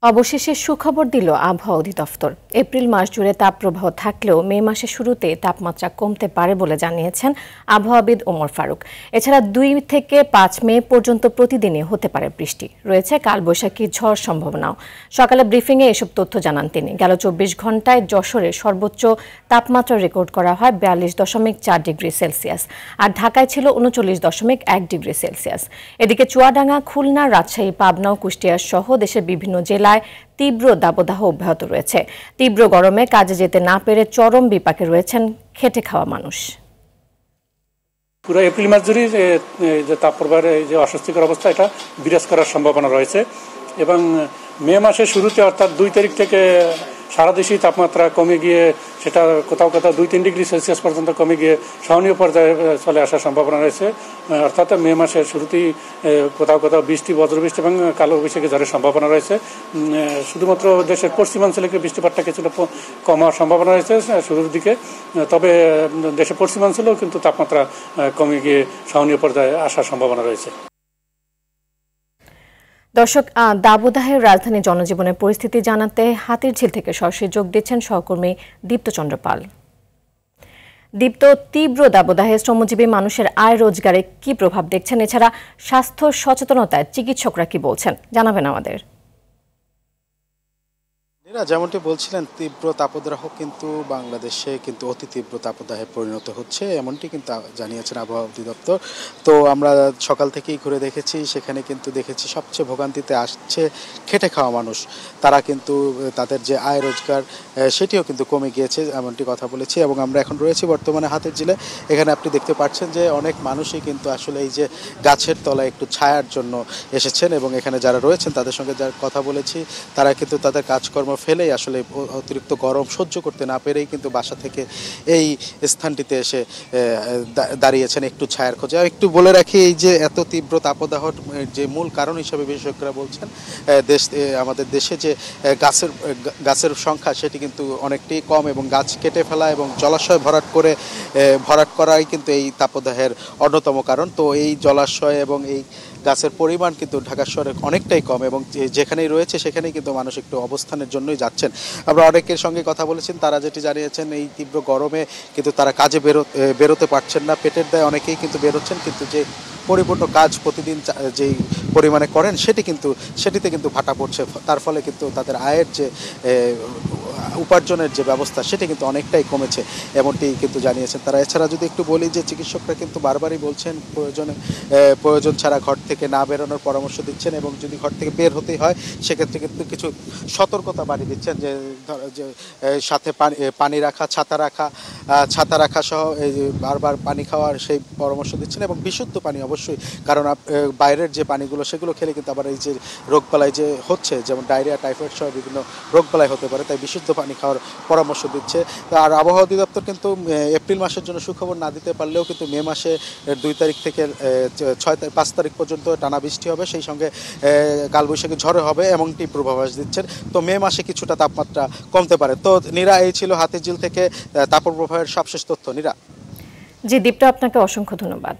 অবশেষে সুখবর দিল আবহাওয়া অধিদপ্তর। এপ্রিল মাস জুড়ে তাপপ্রবাহ থাকলেও মে মাসের শুরুতে তাপমাত্রা কমতে পারে বলে জানিয়েছেন আবহাওয়াবিদ ওমর ফারুক। এছাড়া 2 থেকে 5 মে পর্যন্ত প্রতিদিনই হতে পারে বৃষ্টি। রয়েছে কালবৈশাখী ঝড় সম্ভাবনাও। সকালে ব্রিফিংয়ে এসব তথ্য জানান তিনি। গেল 24 ঘন্টায় যশোরে সর্বোচ্চ তাপমাত্রা রেকর্ড করা হয় 42.4 ডিগ্রি সেলসিয়াস, আর ঢাকায় ছিল 39.1 ডিগ্রি সেলসিয়াস। এদিকে চুয়াডাঙ্গা, খুলনা, রাজশাহী, পাবনা ও কুষ্টিয়া সহ দেশের বিভিন্ন জেলায় তীব্র দাবদাহ অব্যাহত রয়েছে। তীব্র গরমে কাজে যেতে না পেরে চরম বিপাকে রয়েছেন খেটে খাওয়া মানুষ। পুরো এপ্রিল মাস জুড়ে যে তাপপ্রবাহের যে অস্বস্তিকর অবস্থা, এটা বিরাজ করার সম্ভাবনা রয়েছে এবং মে মাসের শুরুতে অর্থাৎ 2 তারিখ থেকে সারা দেশেই তাপমাত্রা কমে গিয়ে সেটা কোথাও কোথাও 2-3 ডিগ্রি সেলসিয়াস পর্যন্ত কমে গিয়ে সহনীয় পর্যায়ে চলে আসার সম্ভাবনা রয়েছে। অর্থাৎ মে মাসের শুরুতেই কোথাও কোথাও বৃষ্টি, বজ্রবৃষ্টি এবং কালবৈশাখী ঝড়ের সম্ভাবনা রয়েছে। শুধুমাত্র দেশের পশ্চিমাঞ্চলে বৃষ্টিপাতটা কিছুটা কম হওয়ার সম্ভাবনা রয়েছে শুরুর দিকে, তবে দেশের পশ্চিমাঞ্চলেও কিন্তু তাপমাত্রা কমে গিয়ে সহনীয় পর্যায়ে আসার সম্ভাবনা রয়েছে। দর্শক, দাবদাহের রাজধানী জনজীবনের পরিস্থিতি জানাতে হাতিরঝিল থেকে সরাসরি যোগ দিচ্ছেন সহকর্মী দীপ্ত চন্দ্র পাল। দীপ্ত, তীব্র দাবদাহে শ্রমজীবী মানুষের আয় রোজগারে কি প্রভাব দেখছেন? এছাড়া স্বাস্থ্য সচেতনতায় চিকিৎসকরা কি বলছেন, জানাবেন আমাদের। যেমনটি বলছিলেন, তীব্র তাপদাহ কিন্তু বাংলাদেশে কিন্তু অতি তীব্র তাপদাহে পরিণত হচ্ছে, এমনটি কিন্তু জানিয়েছেন আবহাওয়া অধিদপ্তর। তো আমরা সকাল থেকেই ঘুরে দেখেছি, সেখানে কিন্তু দেখেছি সবচেয়ে ভোগান্তিতে আসছে খেটে খাওয়া মানুষ। তারা কিন্তু তাদের যে আয় রোজগার সেটিও কিন্তু কমে গিয়েছে, এমনটি কথা বলেছি। এবং আমরা এখন রয়েছি বর্তমানে হাতিরঝিলে। এখানে আপনি দেখতে পাচ্ছেন যে অনেক মানুষই কিন্তু আসলে এই যে গাছের তলায় একটু ছায়ার জন্য এসেছেন, এবং এখানে যারা রয়েছেন তাদের সঙ্গে যারা কথা বলেছি তারা কিন্তু তাদের কাজকর্ম ফেলেই আসলে অতিরিক্ত গরম সহ্য করতে না পেরেই কিন্তু বাসা থেকে এই স্থানটিতে এসে দাঁড়িয়েছেন একটু ছায়ার খোঁজে। একটু বলে রাখি, এই যে এত তীব্র তাপদাহর যে মূল কারণ হিসেবে বিশেষজ্ঞরা বলছেন, আমাদের দেশে যে গাছের সংখ্যা সেটি কিন্তু অনেকটাই কম, এবং গাছ কেটে ফেলা এবং জলাশয় ভরাট করাই কিন্তু এই তাপদাহের অন্যতম কারণ। তো এই জলাশয় এবং এই গাছের পরিমাণ কিন্তু ঢাকা শহরে অনেকটাই কম, এবং যেখানেই রয়েছে সেখানেই কিন্তু মানুষ একটু অবস্থানের জন্যই যাচ্ছেন। আমরা অনেকের সঙ্গে কথা বলেছেন, তারা যেটি জানিয়েছেন এই তীব্র গরমে কিন্তু তারা কাজে বেরোতে পারছেন না। পেটের দায়ে অনেকেই কিন্তু বেরোচ্ছেন, কিন্তু যে পরিপূর্ণ কাজ প্রতিদিন যেই পরিমাণে করেন সেটিতে কিন্তু ভাটা পড়ছে। তার ফলে কিন্তু তাদের আয়ের যে উপার্জনের যে ব্যবস্থা সেটি কিন্তু অনেকটাই কমেছে, এমনটি কিন্তু জানিয়েছেন তারা। এছাড়া যদি একটু বলি যে চিকিৎসকরা কিন্তু বারবারই বলছেন প্রয়োজন ছাড়া ঘর থেকে না বেরোনোর পরামর্শ দিচ্ছেন, এবং যদি ঘর থেকে বের হতেই হয় সেক্ষেত্রে কিন্তু কিছু সতর্কতা বাড়িয়ে দিচ্ছেন, যে সাথে পানি রাখা, ছাতা রাখা সহ বারবার পানি খাওয়ার সেই পরামর্শ দিচ্ছেন, এবং বিশুদ্ধ পানি অবশ্যই, কারণ বাইরের যে পানিগুলো সেগুলো খেলে কিন্তু আবার এই যে রোগবালাই যে হচ্ছে, যেমন ডায়রিয়া, টাইফয়েড সহ বিভিন্ন রোগবালাই হতে পারে, তাই বিশুদ্ধ পানি খাওয়ার পরামর্শ দিচ্ছে। আর আবহাওয়া অধিদপ্তর কিন্তু এপ্রিল মাসের জন্য সুখবর না দিতে পারলেও কিন্তু মে মাসে 2 তারিখ থেকে 5 তারিখ পর্যন্ত টানা বৃষ্টি হবে, সেই সঙ্গে কালবৈশাখী ঝড় হবে এমনটি পূর্বাভাস দিচ্ছেন। তো মে মাসে কিছুটা তাপমাত্রা কমতে পারে। তো নীরা, এই ছিল হাতিরঝিল থেকে তাপপ্রবাহের সবশেষ তথ্য। নীরা। জি দীপ্ত, আপনাকে অসংখ্য ধন্যবাদ।